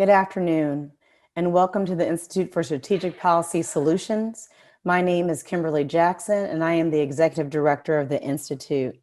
Good afternoon, and welcome to the Institute for Strategic Policy Solutions. My name is Kimberly Jackson, and I am the Executive Director of the Institute.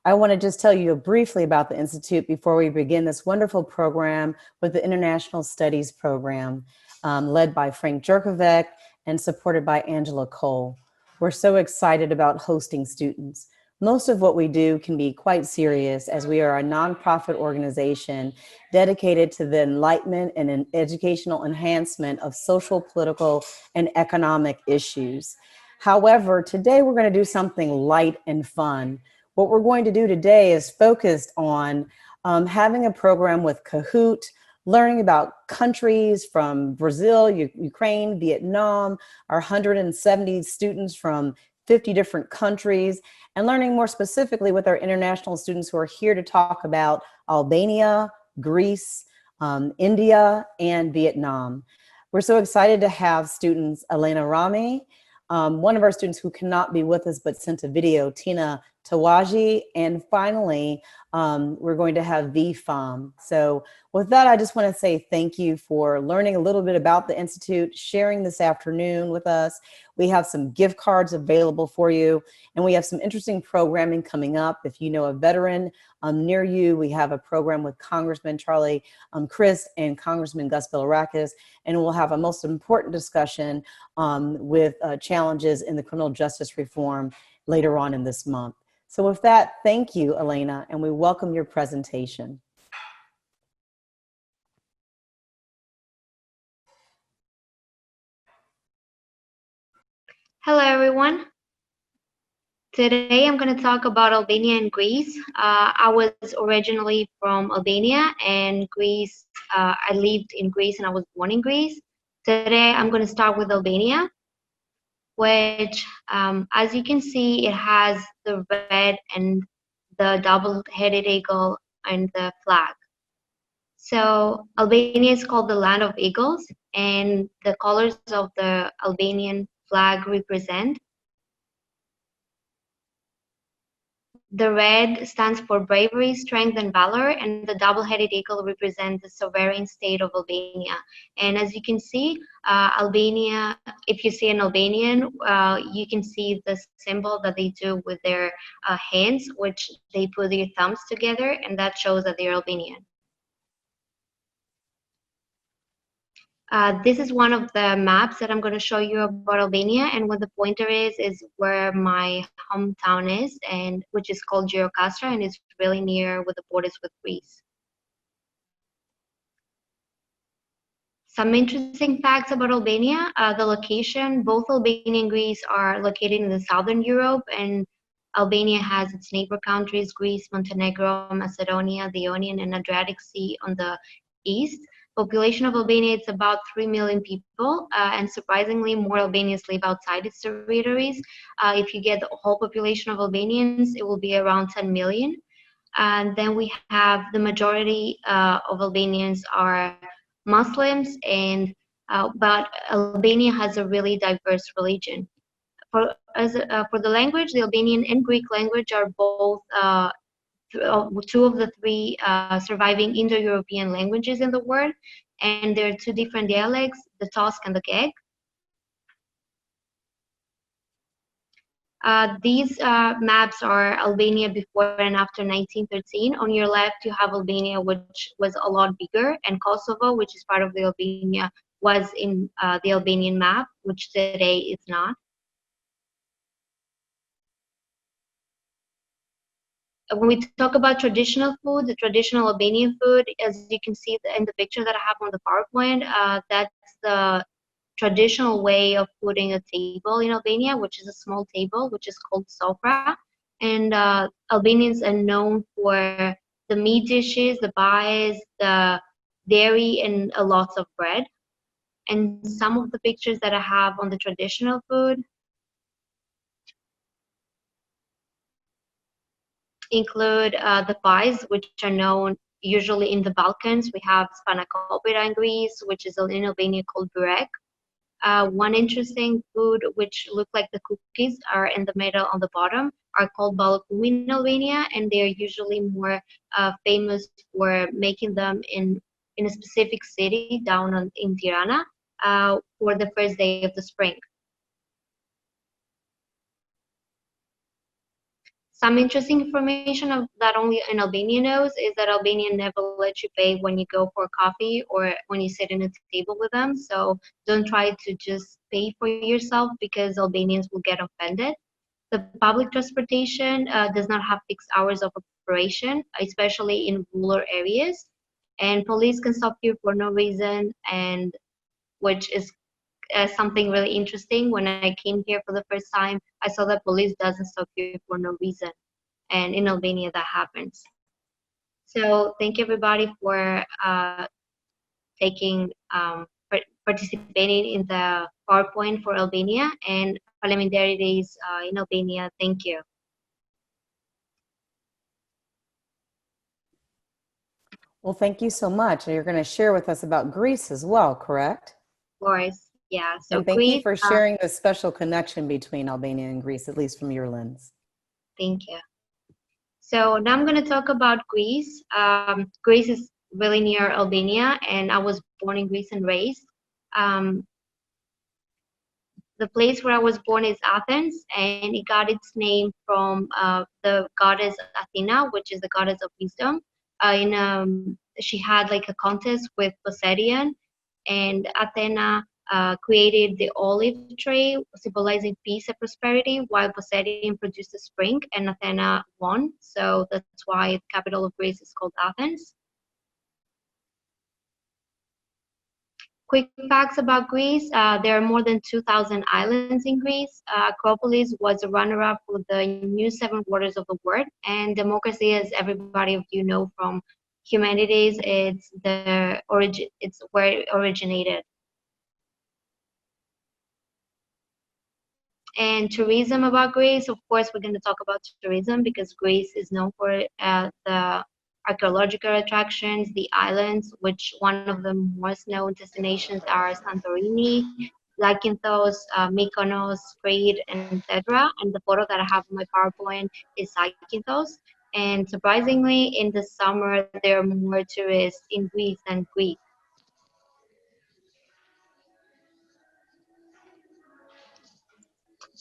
I want to just tell you briefly about the Institute before we begin this wonderful program with the International Studies Program, led by Frank Jerkovic and supported by Angela Cole. We're so excited about hosting students. Most of what we do can be quite serious, as we are a nonprofit organization dedicated to the enlightenment and an educational enhancement of social, political, and economic issues. However, today we're going to do something light and fun. What we're going to do today is focused on having a program with Kahoot, learning about countries from Brazil, Ukraine, Vietnam, our 170 students from 50 different countries, and learning more specifically with our international students who are here to talk about Albania, Greece, India, and Vietnam. We're so excited to have students Elena Rami, one of our students who cannot be with us but sent a video, Tina Tawaji, and finally, we're going to have VFAM. So with that, I just want to say thank you for learning a little bit about the Institute, sharing this afternoon with us. We have some gift cards available for you, and we have some interesting programming coming up. If you know a veteran near you, we have a program with Congressman Charlie Crist and Congressman Gus Bilirakis, and we'll have a most important discussion with challenges in the criminal justice reform later on in this month. So with that, thank you, Elena, and we welcome your presentation. Hello, everyone. Today I'm going to talk about Albania and Greece. I was originally from Albania and Greece. I lived in Greece and I was born in Greece. Today I'm going to start with Albania, which, as you can see, it has the red and the double-headed eagle and the flag. So Albania is called the land of eagles, and the colors of the Albanian flag represent. The red stands for bravery, strength, and valor, and the double-headed eagle represents the sovereign state of Albania. And as you can see, Albania, if you see an Albanian, you can see the symbol that they do with their hands, which they put their thumbs together, and that shows that they're Albanian. This is one of the maps that I'm going to show you about Albania, and what the pointer is where my hometown is, and which is called Gyro, and it's really near with the borders with Greece. Some interesting facts about Albania: the location. Both Albania and Greece are located in the southern Europe, and Albania has its neighbor countries, Greece, Montenegro, Macedonia, the Ionian and Adriatic Sea on the east. Population of Albania, it's about 3 million people, and surprisingly, more Albanians live outside its territories. If you get the whole population of Albanians, it will be around 10 million. And then we have the majority of Albanians are Muslims, and but Albania has a really diverse religion. For the language, the Albanian and Greek language are both two of the three surviving Indo-European languages in the world, and there are two different dialects, the Tosk and the Keg. These maps are Albania before and after 1913. On your left, you have Albania, which was a lot bigger, and Kosovo, which is part of the Albania, was in the Albanian map, which today is not. When we talk about traditional food, the traditional Albanian food, as you can see in the picture that I have on the PowerPoint, that's the traditional way of putting a table in Albania, which is a small table, which is called sofra. And Albanians are known for the meat dishes, the pies, the dairy, and lots of bread. And some of the pictures that I have on the traditional food include the pies, which are known usually in the Balkans. We have spanakopita in Greece, which is in Albania called burek. One interesting food which look like the cookies are in the middle on the bottom are called balakumi in Albania, and they're usually more famous for making them in in a specific city down in Tirana for the first day of the spring. Some interesting information that only an Albanian knows is that Albania never lets you pay when you go for coffee or when you sit in a table with them. So don't try to just pay for yourself because Albanians will get offended. The public transportation does not have fixed hours of operation, especially in rural areas. And police can stop you for no reason, and which is something really interesting. When I came here for the first time, I saw that police doesn't stop you for no reason. And in Albania, that happens. So thank you everybody for taking participating in the PowerPoint for Albania and parliamentary days in Albania. Thank you. Well, thank you so much. And you're going to share with us about Greece as well, correct? Of course, yeah. So And thank you Greece, for sharing the special connection between Albania and Greece, at least from your lens. thank you. So now I'm going to talk about Greece. Greece is really near Albania, and I was born in Greece and raised. The place where I was born is Athens, and it got its name from the goddess Athena, which is the goddess of wisdom. She had like a contest with Poseidon, and Athena created the olive tree, symbolizing peace and prosperity, while Poseidon produced the spring, and Athena won. So that's why the capital of Greece is called Athens. Quick facts about Greece. There are more than 2,000 islands in Greece. Acropolis was a runner-up for the new seven wonders of the world. And democracy, as everybody of you know from humanities, it's where it originated. And tourism about Greece, of course, we're going to talk about tourism because Greece is known for the archaeological attractions, the islands, which one of the most known destinations are Santorini, Zakynthos, Mykonos, Crete, and etc. And the photo that I have on my PowerPoint is Zakynthos. And surprisingly, in the summer, there are more tourists in Greece than Greece.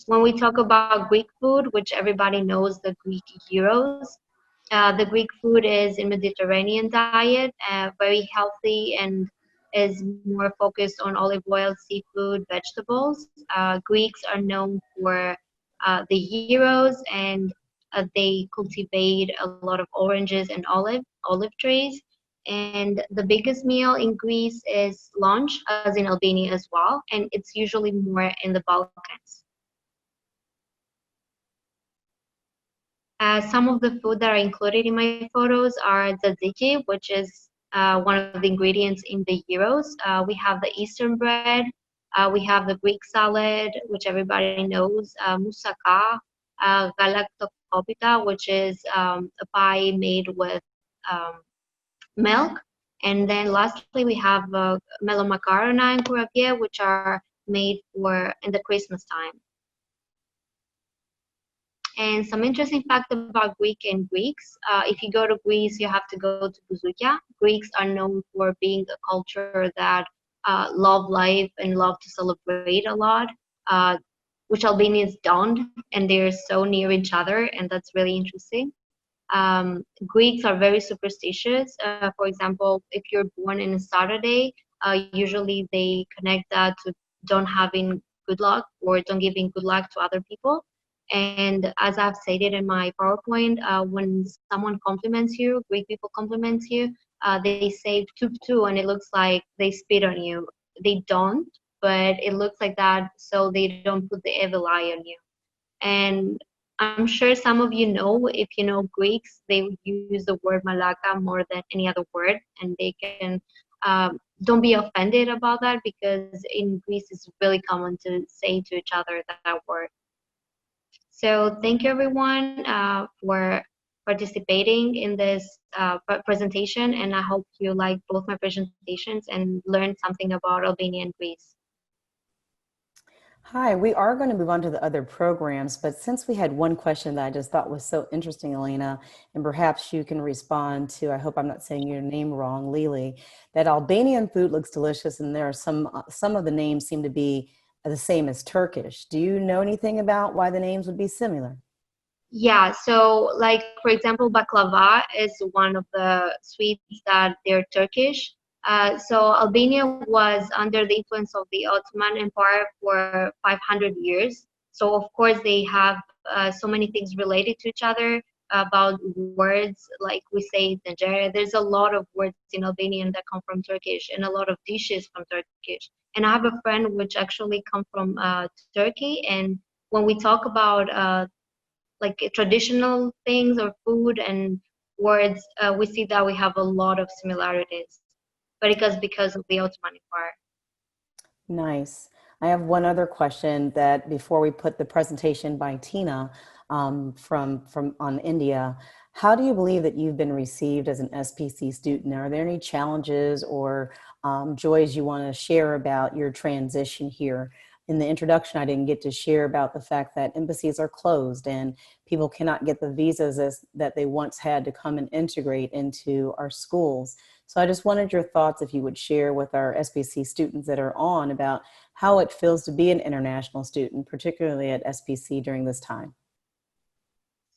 When we talk about Greek food, which everybody knows the Greek gyros, the Greek food is a Mediterranean diet, very healthy and is more focused on olive oil, seafood, vegetables. Greeks are known for the gyros, and they cultivate a lot of oranges and olive trees. And the biggest meal in Greece is lunch, as in Albania as well, and it's usually more in the Balkans. Some of the food that are included in my photos are tzatziki, which is one of the ingredients in the gyros. We have the Eastern bread. We have the Greek salad, which everybody knows, moussaka, galaktokopita, which is a pie made with milk. And then lastly, we have melomakarona and kurabiye, which are made for in the Christmas time. And some interesting fact about Greek and Greeks. If you go to Greece, you have to go to Bouzoukia. Greeks are known for being a culture that love life and love to celebrate a lot, which Albanians don't, and they're so near each other, and that's really interesting. Greeks are very superstitious. For example, if you're born on a Saturday, usually they connect that to don't having good luck or don't giving good luck to other people. And as I've stated in my PowerPoint, when someone compliments you, Greek people compliment you, they say tup tu, and it looks like they spit on you. They don't, but it looks like that so they don't put the evil eye on you. And I'm sure some of you know, if you know Greeks, they use the word malaka more than any other word, and they can don't be offended about that because in Greece it's really common to say to each other that word. So thank you everyone for participating in this presentation, and I hope you like both my presentations and learned something about Albania and Greece. Hi, we are going to move on to the other programs, but since we had one question that I just thought was so interesting, Elena, and perhaps you can respond to, I hope I'm not saying your name wrong, Lily, that Albanian food looks delicious, and there are some of the names seem to be the same as Turkish. Do you know anything about why the names would be similar? Yeah, so like for example, baklava is one of the sweets that they're Turkish. So Albania was under the influence of the Ottoman Empire for 500 years. So of course they have so many things related to each other about words like we say Nigeria. There's a lot of words in Albanian that come from Turkish and a lot of dishes from Turkish. And I have a friend which actually come from Turkey, and when we talk about like traditional things or food and words, we see that we have a lot of similarities, but because of the Ottoman Empire. Nice. I have one other question that before we put the presentation by Tina from on India, how do you believe that you've been received as an SPC student? Are there any challenges or joys you want to share about your transition here? In the introduction, I didn't get to share about the fact that embassies are closed and people cannot get the visas that they once had to come and integrate into our schools. So I just wanted your thoughts, if you would share with our SPC students that are on, about how it feels to be an international student, particularly at SPC during this time.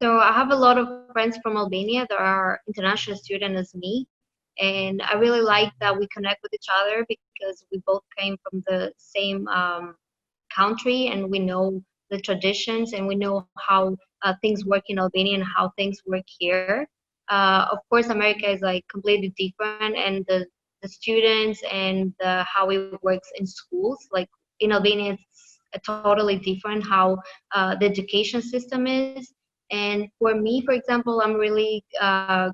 So I have a lot of friends from Albania that are international students as me, and I really like that we connect with each other because we both came from the same country and we know the traditions and we know how things work in Albania and how things work here. Of course, America is like completely different, and the students and how it works in schools, like in Albania, it's totally different how the education system is. And for me, for example, I'm really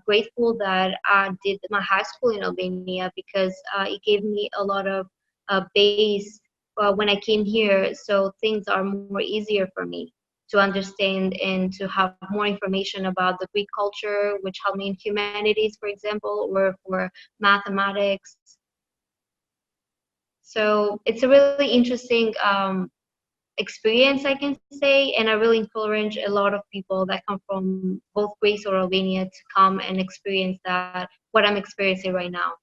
grateful that I did my high school in Albania because it gave me a lot of base when I came here, so things are more easier for me to understand and to have more information about the Greek culture, which helped me in humanities, for example, or for mathematics. So it's a really interesting experience, I can say, and I really encourage a lot of people that come from both Greece or Albania to come and experience that, what I'm experiencing right now.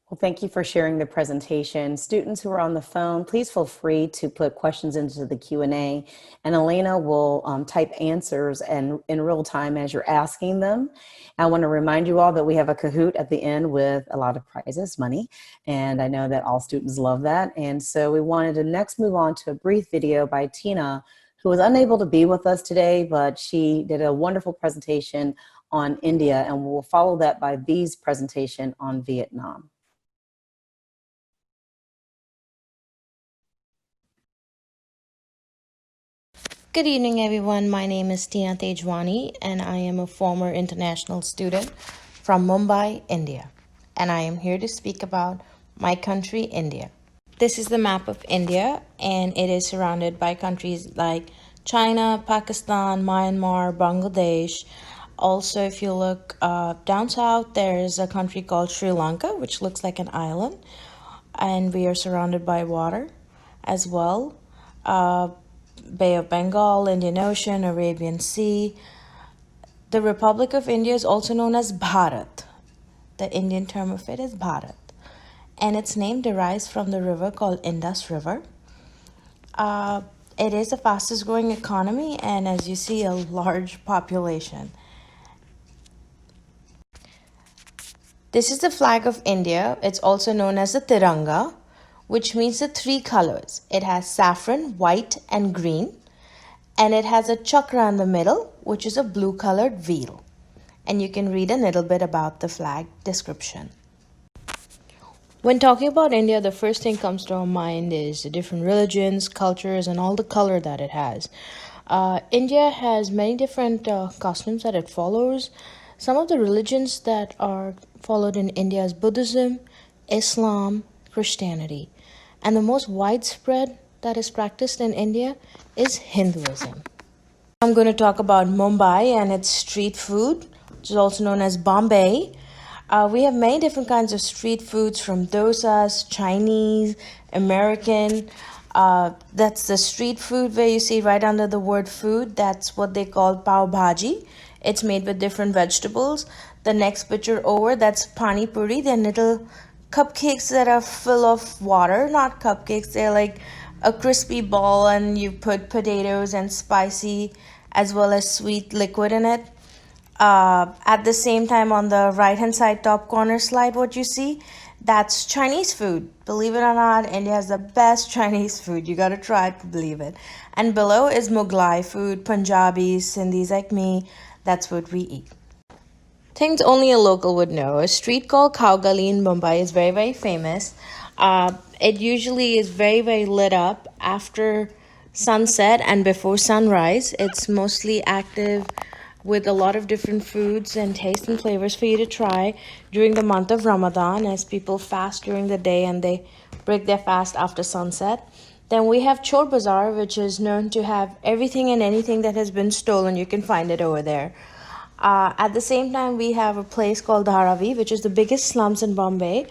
Well, thank you for sharing the presentation. Students who are on the phone, please feel free to put questions into the Q&A, and Elena will type answers in real time as you're asking them. I want to remind you all that we have a Kahoot at the end with a lot of prizes, money, and I know that all students love that. And so we wanted to next move on to a brief video by Tina, who was unable to be with us today, but she did a wonderful presentation on India, and we'll follow that by V's presentation on Vietnam. Good evening, everyone. My name is Tina Tejwani, and I am a former international student from Mumbai, India. And I am here to speak about my country, India. This is the map of India, and it is surrounded by countries like China, Pakistan, Myanmar, Bangladesh. Also, if you look down south, there is a country called Sri Lanka, which looks like an island, and we are surrounded by water as well. Bay of Bengal, Indian Ocean, Arabian Sea. The Republic of India is also known as Bharat. The Indian term of it is Bharat. And its name derives from the river called Indus River. It is the fastest growing economy, and as you see, a large population. This is the flag of India. It's also known as the Tiranga, which means the three colors. It has saffron, white, and green. And it has a chakra in the middle, which is a blue colored wheel. And you can read a little bit about the flag description. When talking about India, the first thing comes to our mind is the different religions, cultures, and all the color that it has. India has many different customs that it follows. Some of the religions that are followed in India is Buddhism, Islam, Christianity. And the most widespread that is practiced in India is Hinduism. I'm going to talk about Mumbai and its street food, which is also known as Bombay. We have many different kinds of street foods, from dosas, Chinese, American. That's the street food where you see right under the word food. That's what they call pav bhaji. It's made with different vegetables. The next picture over, that's pani puri. They're little cupcakes that are full of water. Not cupcakes, they're like a crispy ball, and you put potatoes and spicy as well as sweet liquid in it. At the same time, on the right hand side top corner slide, what you see, that's Chinese food. Believe it or not, India has the best Chinese food. You gotta try it to believe it. And below is Mughlai food, Punjabis, Sindhis like me. That's what we eat. Things only a local would know. A street called Cow Gully in Mumbai is very, very famous. It usually is very, very lit up after sunset and before sunrise. It's mostly active with a lot of different foods and tastes and flavors for you to try during the month of Ramadan, as people fast during the day and they break their fast after sunset. Then we have Chor Bazaar, which is known to have everything and anything that has been stolen. You can find it over there. At the same time, we have a place called Dharavi, which is the biggest slums in Bombay.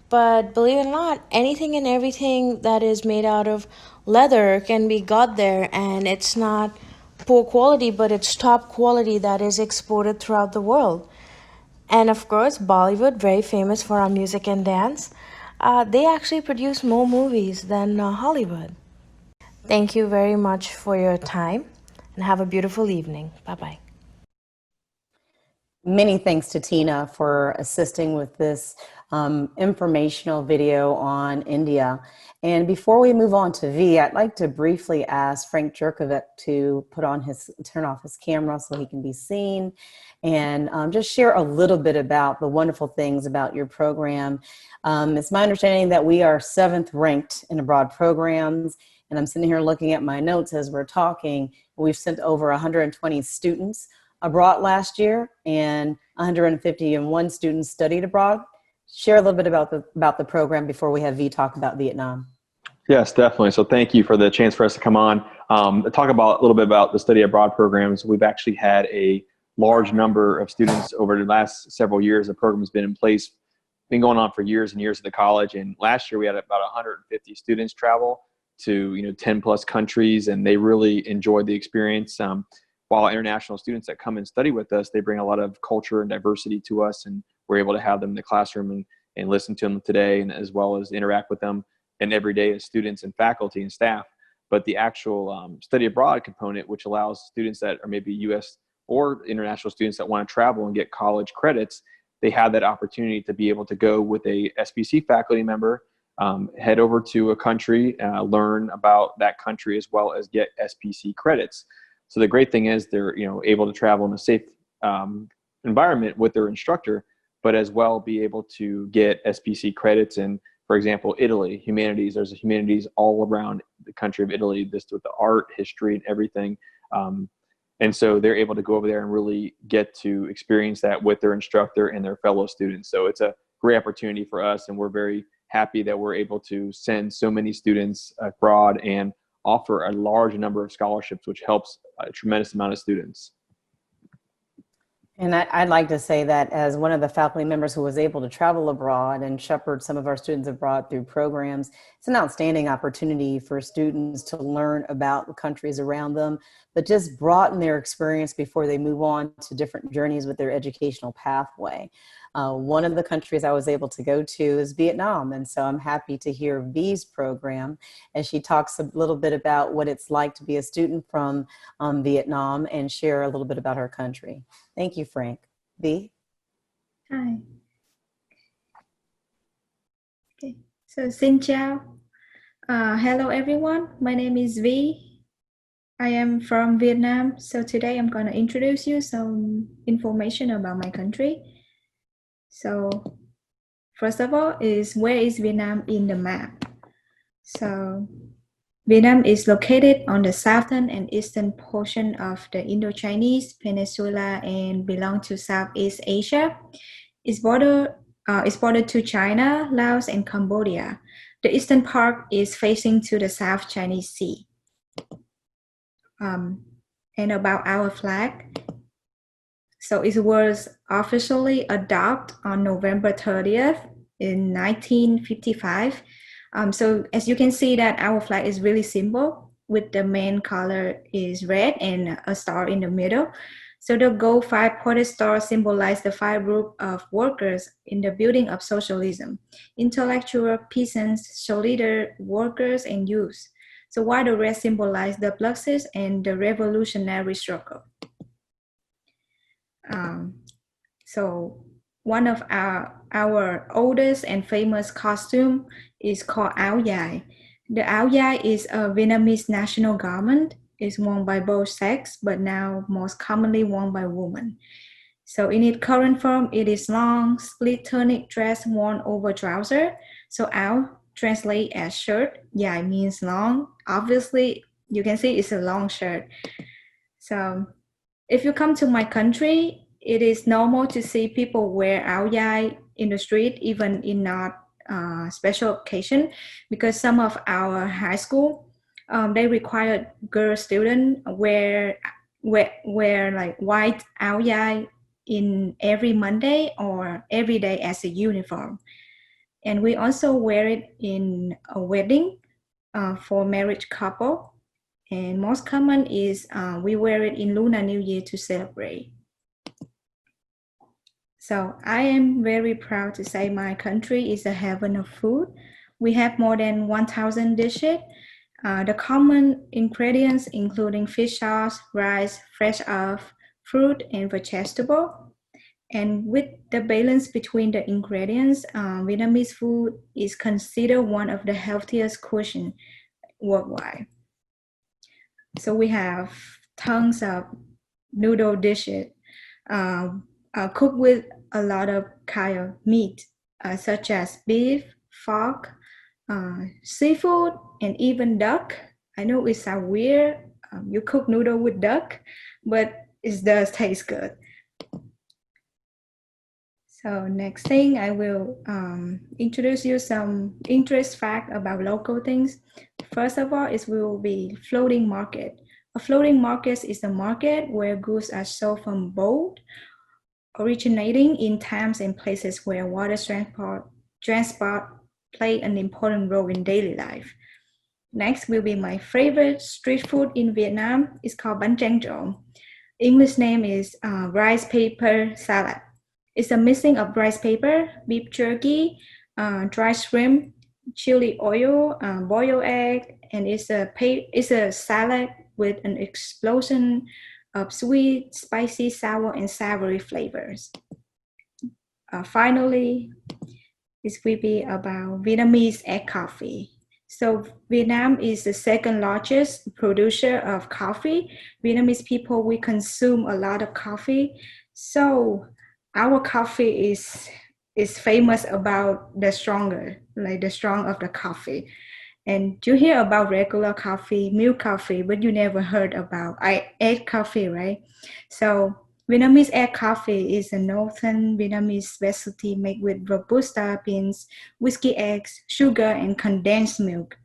But believe it or not, anything and everything that is made out of leather can be got there, and it's not poor quality, but it's top quality that is exported throughout the world. And of course, Bollywood, very famous for our music and dance. They actually produce more movies than Hollywood. Thank you very much for your time, and have a beautiful evening. Bye bye. Many thanks to Tina for assisting with this informational video on India. And before we move on to V, I'd like to briefly ask Frank Jerkovic to turn off his camera so he can be seen, and just share a little bit about the wonderful things about your program. It's my understanding that we are 7th ranked in abroad programs, and I'm sitting here looking at my notes as we're talking. We've sent over 120 students abroad last year, and 151 students studied abroad. Share a little bit about the program before we have V talk about Vietnam. Yes, definitely. So thank you for the chance for us to come on. Talk about a little bit about the study abroad programs. We've actually had a large number of students over the last several years. The program has been in place, been going on for years and years at the college. And last year we had about 150 students travel to 10 plus countries, and they really enjoyed the experience. While international students that come and study with us, they bring a lot of culture and diversity to us, and we're able to have them in the classroom and listen to them today, and as well as interact with them and every day as students and faculty and staff. But the actual study abroad component, which allows students that are maybe U.S. or international students that want to travel and get college credits, they have that opportunity to be able to go with a SPC faculty member, head over to a country, learn about that country, as well as get SPC credits. So the great thing is they're able to travel in a safe environment with their instructor, but as well be able to get SPC credits in, for example, Italy, humanities. There's humanities all around the country of Italy, this with the art, history, and everything. And so they're able to go over there and really get to experience that with their instructor and their fellow students. So it's a great opportunity for us, and we're very happy that we're able to send so many students abroad and offer a large number of scholarships, which helps a tremendous amount of students. And I'd like to say that as one of the faculty members who was able to travel abroad and shepherd some of our students abroad through programs, it's an outstanding opportunity for students to learn about the countries around them, but just broaden their experience before they move on to different journeys with their educational pathway. One of the countries I was able to go to is Vietnam, and so I'm happy to hear V's program as she talks a little bit about what it's like to be a student from Vietnam and share a little bit about her country. Thank you, Frank. V? Hi. Okay, so xin chào. Hello everyone, my name is V. I am from Vietnam, so today I'm going to introduce you some information about my country. So first of all is, where is Vietnam in the map? So Vietnam is located on the southern and eastern portion of the Indo-Chinese Peninsula and belong to Southeast Asia. It's bordered to China, Laos, and Cambodia. The eastern part is facing to the South Chinese Sea. And about our flag. So it was officially adopted on November 30th in 1955 So as you can see that our flag is really simple, with the main color is red and a star in the middle. So the gold five-pointed star symbolizes the five groups of workers in the building of socialism: intellectual, peasants, soldier, workers, and youth. So while the red symbolizes the Fluxus and the revolutionary struggle. So one of our oldest and famous costume is called áo dài. The áo dài is a Vietnamese national garment. It's worn by both sex, but now most commonly worn by women. So in its current form, it is long, split tunic dress worn over trouser. So áo translate as shirt. Dài means long. Obviously, you can see it's a long shirt. So if you come to my country, it is normal to see people wear áo dài in the street, even in not special occasion, because some of our high school, they require girl student wear like white áo dài in every Monday or every day as a uniform. And we also wear it in a wedding for marriage couple. And most common is we wear it in Lunar New Year to celebrate. So I am very proud to say my country is a heaven of food. We have more than 1,000 dishes. The common ingredients including fish sauce, rice, fresh herb, fruit, and vegetable. And with the balance between the ingredients, Vietnamese food is considered one of the healthiest cuisine worldwide. So we have tons of noodle dishes cooked with a lot of kind of meat, such as beef, pork, seafood, and even duck. I know it sounds weird. You cook noodle with duck, but it does taste good. So next thing, I will introduce you some interest fact about local things. First of all, it will be floating market. A floating market is a market where goods are sold from boat, originating in times and places where water transport play an important role in daily life. Next will be my favorite street food in Vietnam. It's called bánh tráng trộn. English name is rice paper salad. It's a mixing of rice paper, beef jerky, dry shrimp, chili oil, boiled egg, and it's a salad with an explosion of sweet, spicy, sour, and savory flavors. Finally, this will be about Vietnamese egg coffee. So Vietnam is the second largest producer of coffee. Vietnamese people, we consume a lot of coffee. So our coffee is famous about the stronger, like the strong of the coffee. And you hear about regular coffee, milk coffee, but you never heard about egg coffee, right? So Vietnamese egg coffee is a northern Vietnamese specialty made with Robusta beans, whiskey eggs, sugar, and condensed milk.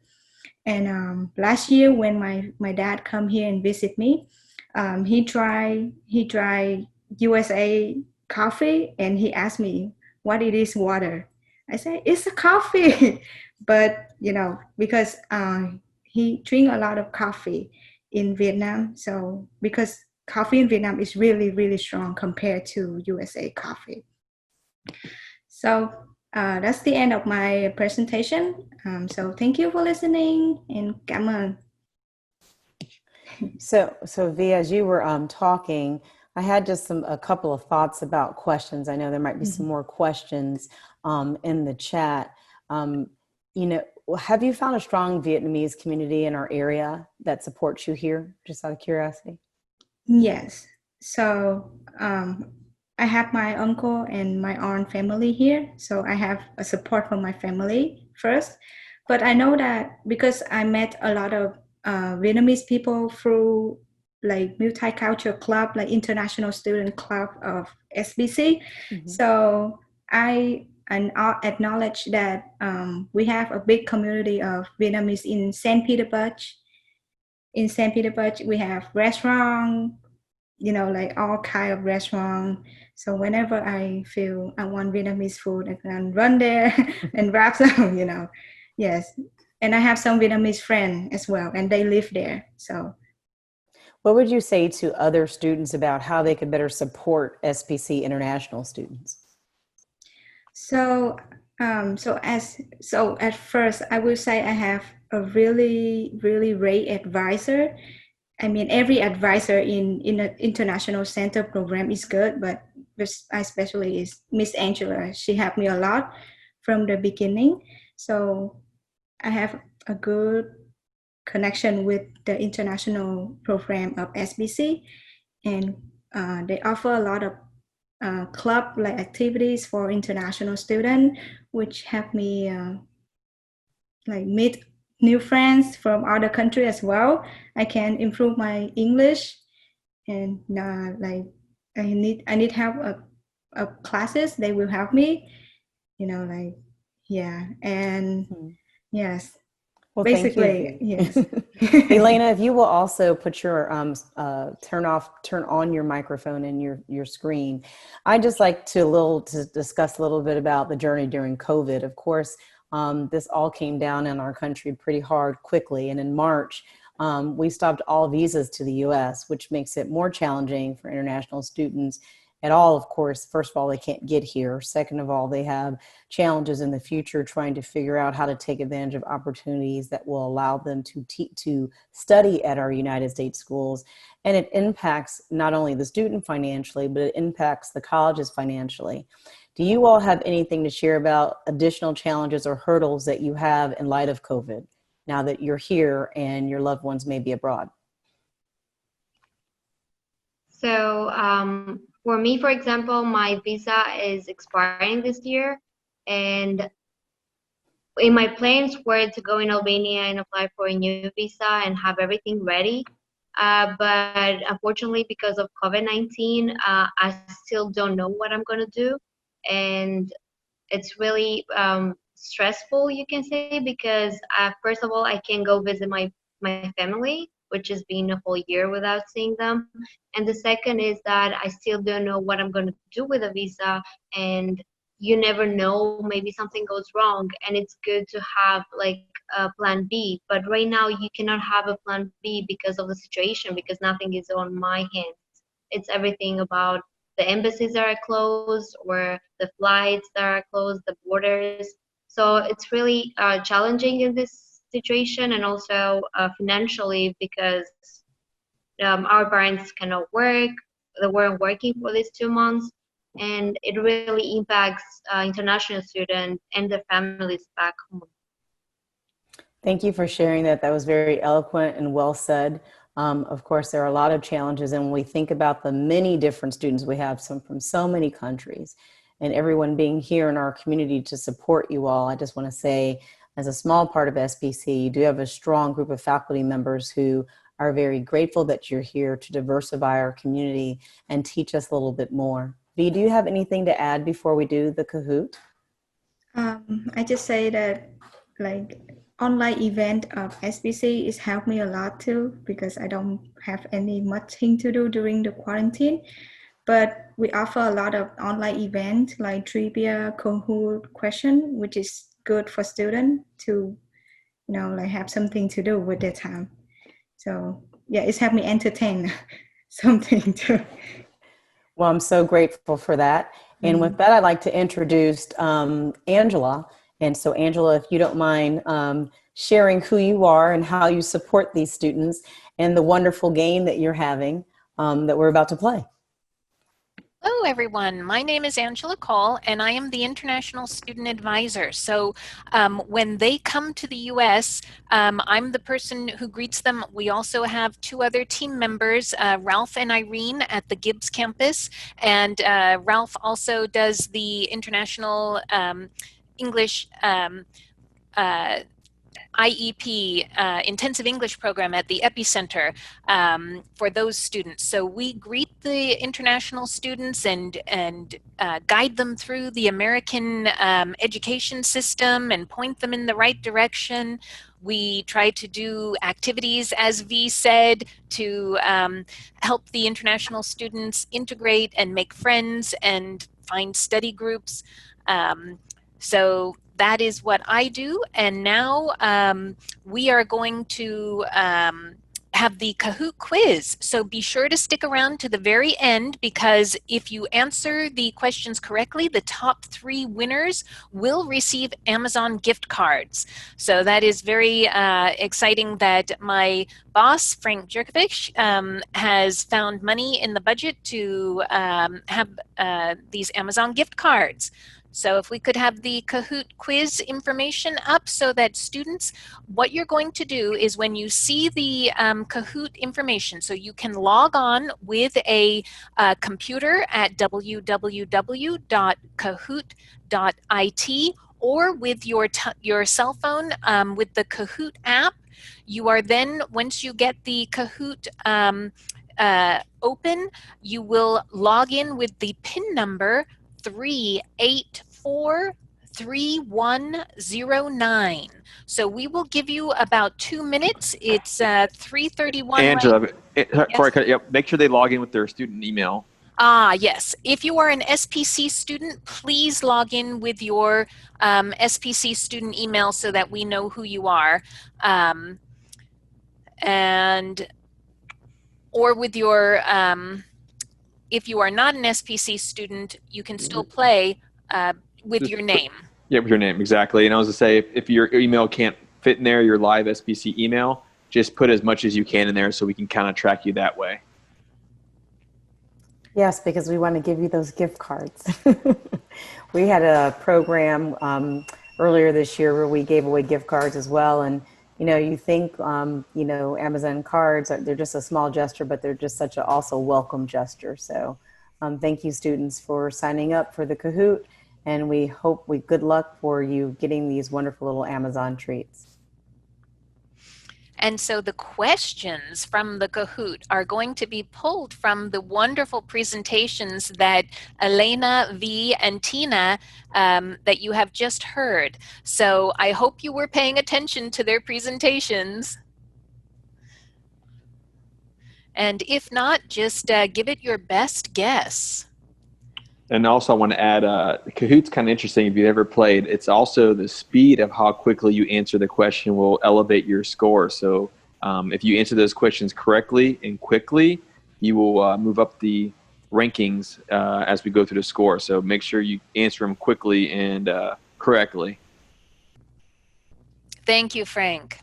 And last year when my dad come here and visit me, he tried USA coffee, and he asked me what it is water. I said it's a coffee, but because he drink a lot of coffee in Vietnam, so because coffee in Vietnam is really, really strong compared to USA coffee. So that's the end of my presentation. So thank you for listening, and cảm ơn. So V, as you were talking, I had just a couple of thoughts about questions. I know there might be some more questions in the chat. Have you found a strong Vietnamese community in our area that supports you here, just out of curiosity? Yes. So I have my uncle and my aunt family here. So I have a support from my family first. But I know that because I met a lot of Vietnamese people through like multicultural club, like international student club of SPJC. Mm-hmm. So I acknowledge that we have a big community of Vietnamese in St. Petersburg. In St. Petersburg, we have restaurant, like all kind of restaurant. So whenever I feel I want Vietnamese food, I can run there and grab some, yes, and I have some Vietnamese friends as well, and they live there. So What would you say to other students about how they could better support SPC international students? So, so at first, I would say I have a really, really great advisor. I mean, every advisor in an international center program is good, but especially is Miss Angela. She helped me a lot from the beginning. So I have a good connection with the international program of SBC, and they offer a lot of club like activities for international students, which help me like meet new friends from other country as well. I can improve my English, and like I need help of classes. They will help me, like yeah, and yes, Well, thank you, basically V. yes. Elena, if you will also put your turn on your microphone and your screen. I'd just like to discuss a little bit about the journey during COVID. Of course, this all came down in our country pretty hard quickly, and in March, we stopped all visas to the U.S., which makes it more challenging for international students at all. Of course, first of all, they can't get here. Second of all, they have challenges in the future trying to figure out how to take advantage of opportunities that will allow them to study at our United States schools. And it impacts not only the student financially, but it impacts the colleges financially. Do you all have anything to share about additional challenges or hurdles that you have in light of COVID now that you're here and your loved ones may be abroad? So for me, for example, my visa is expiring this year, and in my plans were to go in Albania and apply for a new visa and have everything ready. But unfortunately, because of COVID-19, I still don't know what I'm going to do. And it's really stressful, you can say, because first of all, I can go visit my family, which has been a whole year without seeing them. And the second is that I still don't know what I'm going to do with a visa, and you never know, maybe something goes wrong, and it's good to have like a plan B. But right now you cannot have a plan B because of the situation, because nothing is on my hands. It's everything about the embassies that are closed or the flights that are closed, the borders. So it's really challenging in this situation, and also financially, because our parents cannot work. They weren't working for these 2 months, and it really impacts international students and their families back home. Thank you for sharing that. That was very eloquent and well said. Of course, there are a lot of challenges, and when we think about the many different students we have, some from so many countries, and everyone being here in our community to support you all, I just want to say, as a small part of SPC, you do have a strong group of faculty members who are very grateful that you're here to diversify our community and teach us a little bit more. V, do you have anything to add before we do the Kahoot? I just say that like online event of SBC is helped me a lot too, because I don't have any much thing to do during the quarantine. But we offer a lot of online event like trivia, Kahoot question, which is good for students to, like have something to do with their time. So yeah, it's helped me entertain something too. Well, I'm so grateful for that. And with that, I'd like to introduce Angela. And so, Angela, if you don't mind sharing who you are and how you support these students and the wonderful game that you're having that we're about to play. Hello, everyone. My name is Angela Call, and I am the International Student Advisor. So when they come to the U.S., I'm the person who greets them. We also have two other team members, Ralph and Irene, at the Gibbs campus. And Ralph also does the International English IEP, Intensive English Program at the Epicenter for those students. So we greet the international students and guide them through the American education system and point them in the right direction. We try to do activities, as V said, to help the international students integrate and make friends and find study groups. So that is what I do. And now we are going to have the Kahoot quiz. So be sure to stick around to the very end, because if you answer the questions correctly, the top 3 winners will receive Amazon gift cards. So that is very exciting that my boss, Frank Jerkovich, has found money in the budget to have these Amazon gift cards. So if we could have the Kahoot quiz information up, so that students, what you're going to do is when you see the Kahoot information, so you can log on with a computer at www.kahoot.it, or with your cell phone with the Kahoot app. You are then, once you get the Kahoot open, you will log in with the PIN number 3843109. So we will give you about 2 minutes. It's 3:31. Angela, Yes. make sure they log in with their student email. Yes. If you are an SPC student, please log in with your SPC student email so that we know who you are. Or with your, if you are not an SPC student, you can still play with your name. Yeah, with your name, exactly. And I was to say, if your email can't fit in there, your live SPC email, just put as much as you can in there so we can kind of track you that way. Yes, because we want to give you those gift cards. We had a program earlier this year where we gave away gift cards as well. And, you know, you think, you know, Amazon cards, they're just a small gesture, but they're just such a also welcome gesture. So thank you, students, for signing up for the Kahoot. And we hope good luck for you getting these wonderful little Amazon treats. And so the questions from the Kahoot are going to be pulled from the wonderful presentations that Elena, V, and Tina that you have just heard. So I hope you were paying attention to their presentations. And if not, just give it your best guess. And also I want to add, Kahoot's kind of interesting if you've ever played. It's also the speed of how quickly you answer the question will elevate your score. So if you answer those questions correctly and quickly, you will move up the rankings as we go through the score. So make sure you answer them quickly and correctly. Thank you, Frank.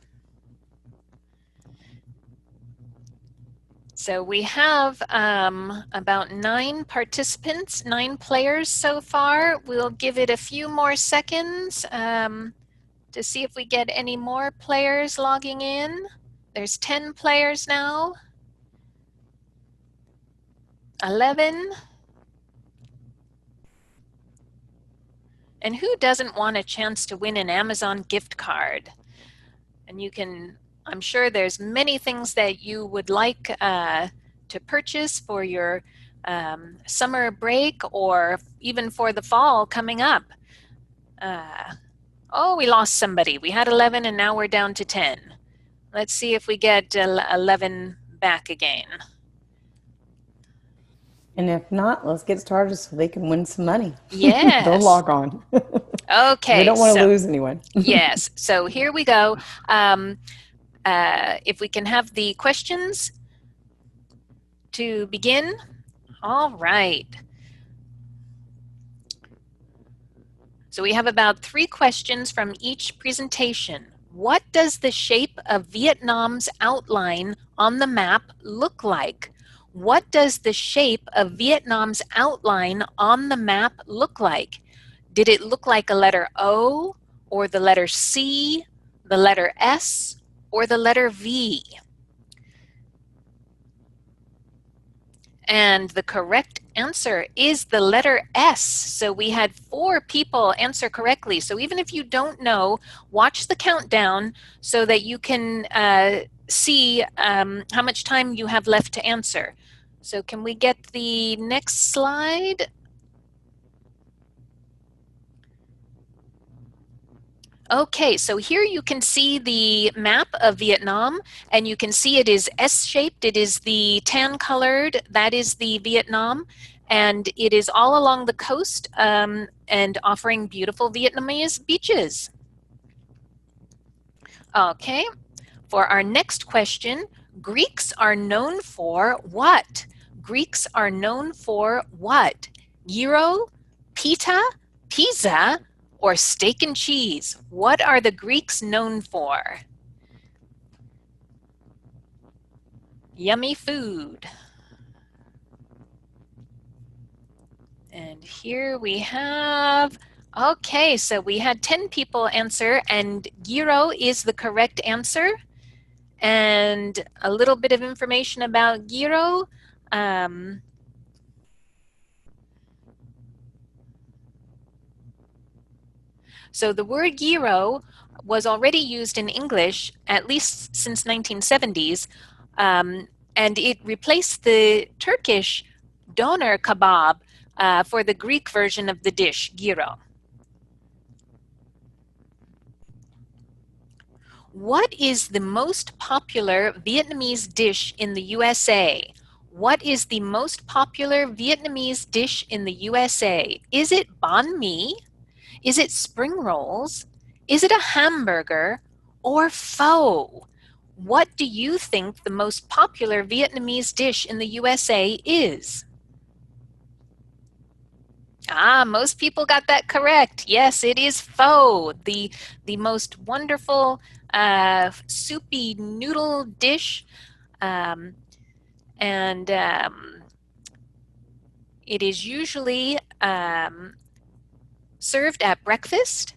So we have about 9 participants, 9 players so far. We'll give it a few more seconds to see if we get any more players logging in. There's 10 players now. 11. And who doesn't want a chance to win an Amazon gift card? And you can, I'm sure there's many things that you would like to purchase for your summer break or even for the fall coming up. Oh, we lost somebody. We had 11 and now we're down to 10. Let's see if we get 11 back again. And if not, let's get started so they can win some money. Yes. They'll log on. Okay. We don't want to lose anyone. Yes. So here we go. If we can have the questions to begin. All right. So we have about 3 questions from each presentation. What does the shape of Vietnam's outline on the map look like? What does the shape of Vietnam's outline on the map look like? Did it look like a letter O, or the letter C, the letter S, or the letter V? And the correct answer is the letter S. So we had 4 people answer correctly. So even if you don't know, watch the countdown so that you can see how much time you have left to answer. So can we get the next slide? Okay, so here you can see the map of Vietnam, and you can see it is S-shaped. It is the tan colored, that is the Vietnam. And it is all along the coast and offering beautiful Vietnamese beaches. Okay, for our next question, Greeks are known for what? Greeks are known for what? Gyro, pita, pizza, or steak and cheese? What are the Greeks known for? Yummy food. And here we have, okay, so we had 10 people answer, and gyro is the correct answer. And a little bit of information about gyro. So the word gyro was already used in English, at least since 1970s, and it replaced the Turkish doner kebab for the Greek version of the dish, gyro. What is the most popular Vietnamese dish in the USA? What is the most popular Vietnamese dish in the USA? Is it banh mi? Is it spring rolls? Is it a hamburger or pho? What do you think the most popular Vietnamese dish in the USA is? Most people got that correct. Yes, it is pho, the most wonderful soupy noodle dish. It is usually served at breakfast,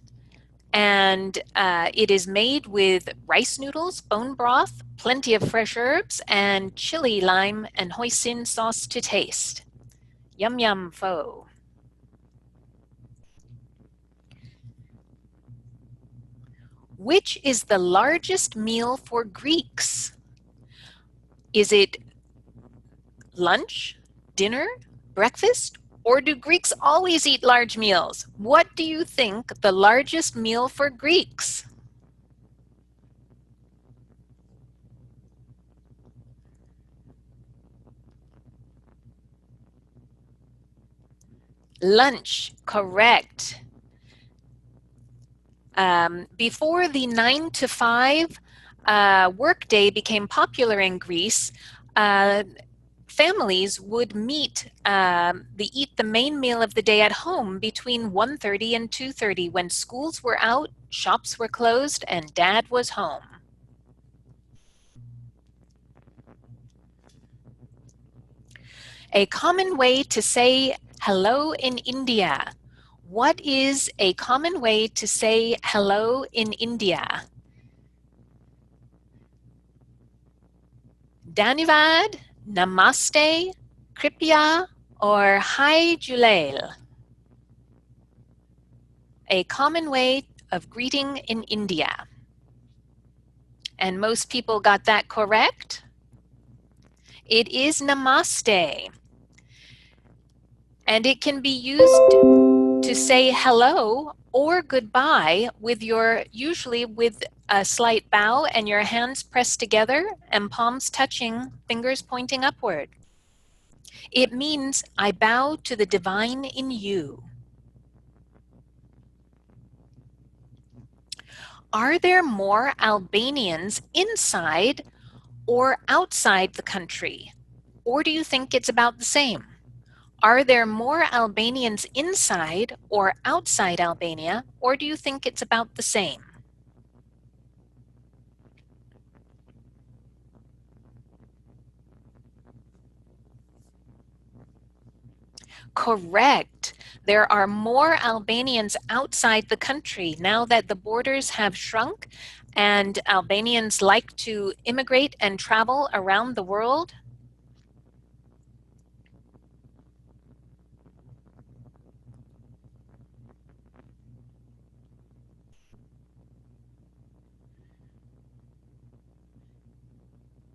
and it is made with rice noodles, bone broth, plenty of fresh herbs, and chili, lime, and hoisin sauce to taste. Yum yum pho. Which is the largest meal for Greeks? Is it lunch, dinner, breakfast, or do Greeks always eat large meals? What do you think the largest meal for Greeks? Lunch, correct. Before the 9 to 5 workday became popular in Greece, families would eat the main meal of the day at home between 1:30 and 2:30 when schools were out, shops were closed, and dad was home. A common way to say hello in India. What is a common way to say hello in India? Dhanyavad, Namaste, Kripya, or Hi Julail? A common way of greeting in India. And most people got that correct. It is Namaste. And it can be used to say hello or goodbye usually with a slight bow and your hands pressed together and palms touching, fingers pointing upward. It means I bow to the divine in you. Are there more Albanians inside or outside the country? Or do you think it's about the same? Are there more Albanians inside or outside Albania, or do you think it's about the same? Correct. There are more Albanians outside the country now that the borders have shrunk and Albanians like to immigrate and travel around the world.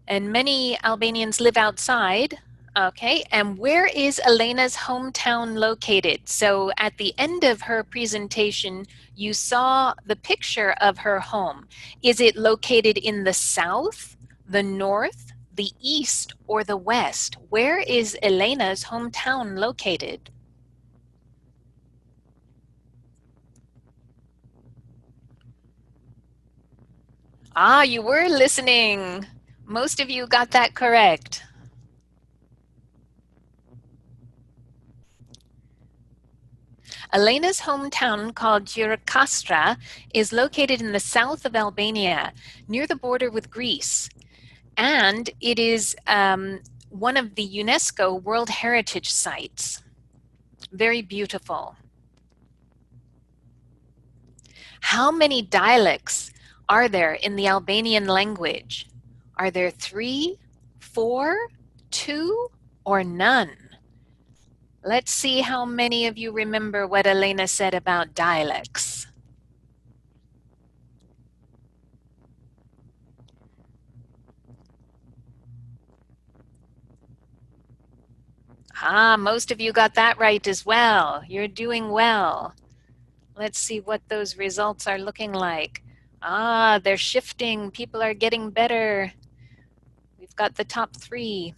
And many Albanians live outside. Okay, and where is Elena's hometown located? So at the end of her presentation, you saw the picture of her home. Is it located in the south, the north, the east or the west? Where is Elena's hometown located? Ah, you were listening. Most of you got that correct. Elena's hometown, called Gyro, is located in the south of Albania, near the border with Greece. And it is one of the UNESCO World Heritage Sites. Very beautiful. How many dialects are there in the Albanian language? Are there 3, 4, 2, or none? Let's see how many of you remember what Elena said about dialects. Ah, most of you got that right as well. You're doing well. Let's see what those results are looking like. Ah, they're shifting. People are getting better. We've got the top 3.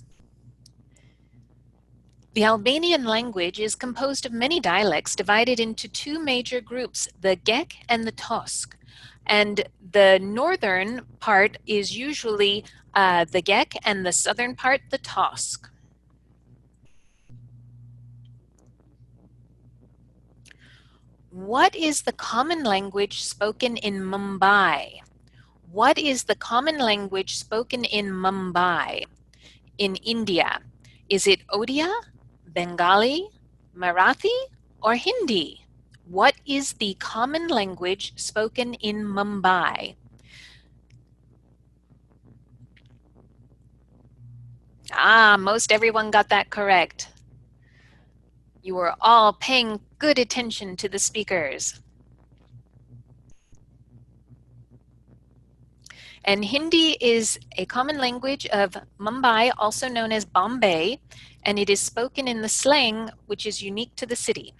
The Albanian language is composed of many dialects divided into 2 major groups, the Gek and the Tosk. And the northern part is usually the Gek and the southern part, the Tosk. What is the common language spoken in Mumbai? What is the common language spoken in Mumbai, in India? Is it Odia, Bengali, Marathi, or Hindi? What is the common language spoken in Mumbai? Ah, most everyone got that correct. You were all paying good attention to the speakers. And Hindi is a common language of Mumbai, also known as Bombay, and it is spoken in the slang which is unique to the city.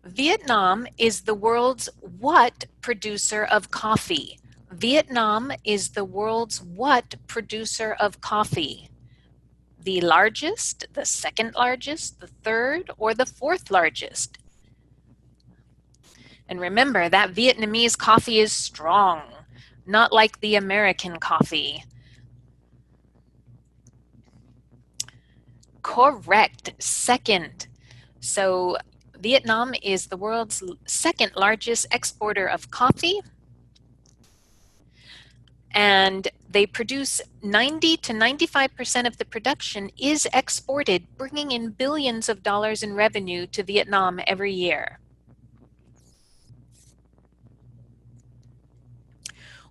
Vietnam is the world's what producer of coffee? Vietnam is the world's what producer of coffee? The largest, the second largest, the third, or the fourth largest? And remember, that Vietnamese coffee is strong, not like the American coffee. Correct, second. So Vietnam is the world's second largest exporter of coffee. And they produce 90 to 95% of the production is exported, bringing in billions of dollars in revenue to Vietnam every year.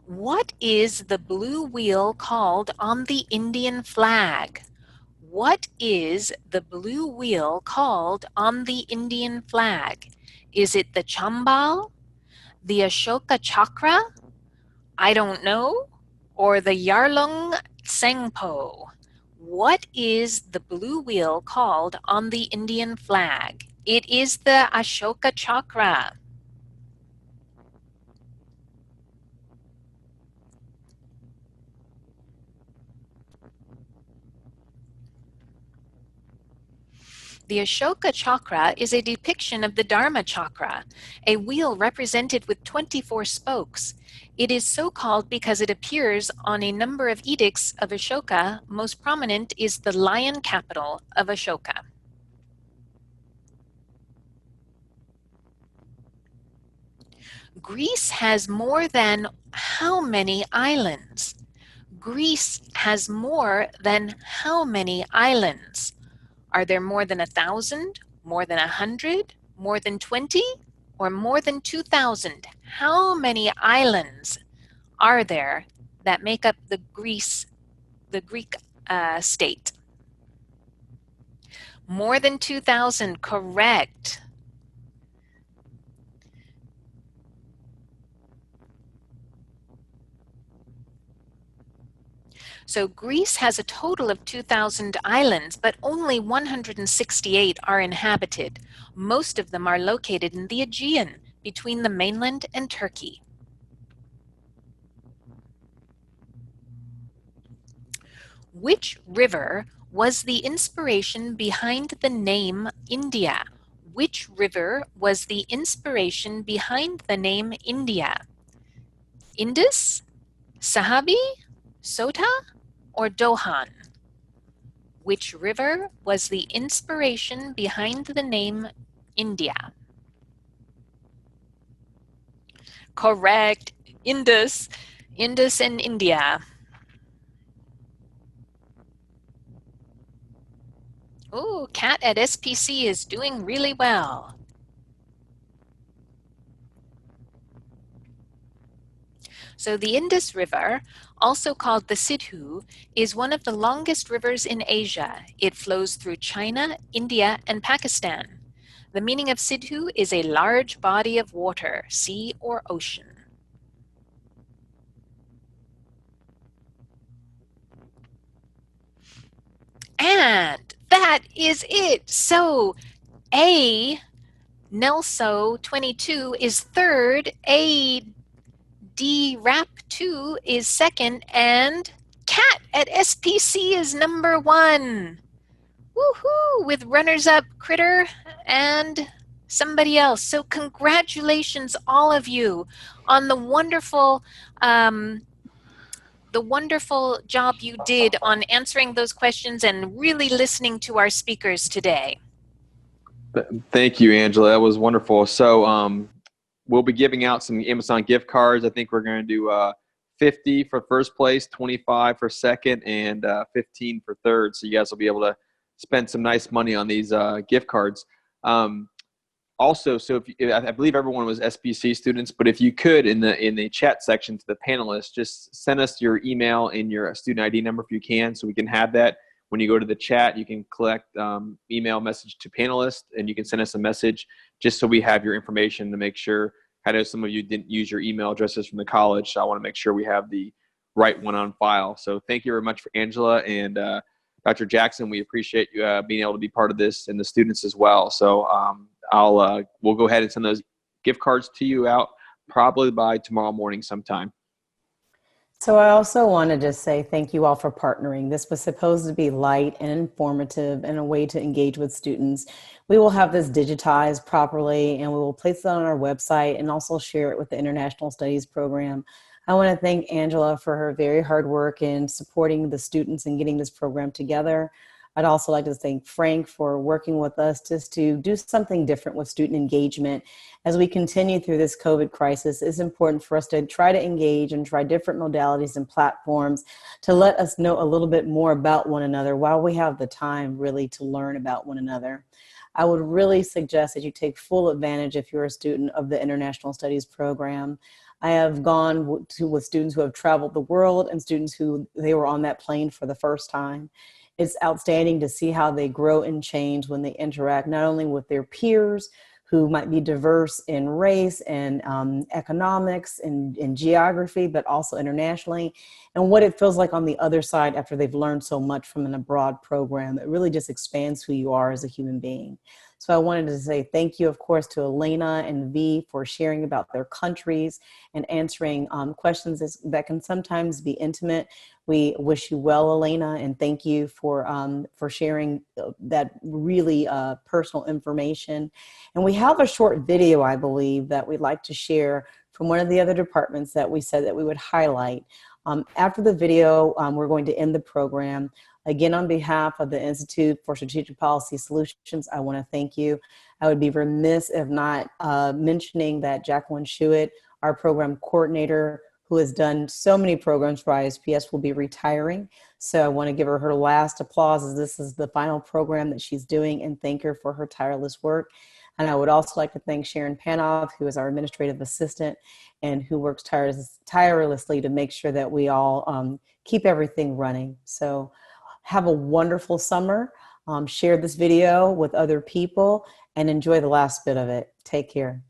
What is the blue wheel called on the Indian flag? What is the blue wheel called on the Indian flag? Is it the Chambal, the Ashoka Chakra, I don't know, or the Yarlung Tsengpo? What is the blue wheel called on the Indian flag? It is the Ashoka Chakra. The Ashoka Chakra is a depiction of the Dharma Chakra, a wheel represented with 24 spokes. It is so called because it appears on a number of edicts of Ashoka. Most prominent is the lion capital of Ashoka. Greece has more than how many islands? Greece has more than how many islands? Are there more than 1,000, more than 100, more than 20, or more than 2,000? How many islands are there that make up the Greek state? More than 2,000, correct. So Greece has a total of 2,000 islands, but only 168 are inhabited. Most of them are located in the Aegean, between the mainland and Turkey. Which river was the inspiration behind the name India? Which river was the inspiration behind the name India? Indus, Sahabi, Sota, or Dohan? Which river was the inspiration behind the name India? Correct. Indus. Indus and India. Ooh, Kat at SPC is doing really well. So the Indus River, also called the Sidhu, is one of the longest rivers in Asia. It flows through China, India, and Pakistan. The meaning of Sidhu is a large body of water, sea or ocean. And that is it. So A, Nelso 22 is third, A, D, Rap 2 is second, and Cat at SPC is number 1. Woohoo! With runners-up Critter and somebody else. So congratulations, all of you, on the wonderful job you did on answering those questions and really listening to our speakers today. Thank you, Angela. That was wonderful. So we'll be giving out some Amazon gift cards. I think we're going to do 50 for first place, 25 for second, and 15 for third. So you guys will be able to spend some nice money on these gift cards. Also, so I believe everyone was SPC students, but if you could, in the chat section to the panelists, just send us your email and your student ID number if you can, so we can have that. When you go to the chat, you can collect email message to panelists, and you can send us a message just so we have your information to make sure. I know some of you didn't use your email addresses from the college, so I want to make sure we have the right one on file. So thank you very much for Angela and Dr. Jackson. We appreciate you being able to be part of this, and the students as well. So we'll go ahead and send those gift cards to you out probably by tomorrow morning sometime. So I also want to just say thank you all for partnering. This was supposed to be light and informative and a way to engage with students. We will have this digitized properly, and we will place it on our website and also share it with the International Studies program. I want to thank Angela for her very hard work in supporting the students and getting this program together. I'd also like to thank Frank for working with us just to do something different with student engagement. As we continue through this COVID crisis, it's important for us to try to engage and try different modalities and platforms to let us know a little bit more about one another while we have the time really to learn about one another. I would really suggest that you take full advantage, if you're a student, of the International Studies program. I have gone with students who have traveled the world and students who they were on that plane for the first time. It's outstanding to see how they grow and change when they interact not only with their peers who might be diverse in race and economics and geography, but also internationally, and what it feels like on the other side after they've learned so much from an abroad program. It really just expands who you are as a human being. So I wanted to say thank you, of course, to Elena and V for sharing about their countries and answering questions that can sometimes be intimate. We wish you well, Elena, and thank you for sharing that really personal information. And we have a short video, I believe, that we'd like to share from one of the other departments that we said that we would highlight. After the video, we're going to end the program. Again, on behalf of the Institute for Strategic Policy Solutions, I want to thank you. I would be remiss if not mentioning that Jacqueline Shuett, our program coordinator, who has done so many programs for ISPS, will be retiring. So I want to give her her last applause, as this is the final program that she's doing, and thank her for her tireless work. And I would also like to thank Sharon Panov, who is our administrative assistant and who works tirelessly to make sure that we all keep everything running. So have a wonderful summer. Share this video with other people and enjoy the last bit of it. Take care.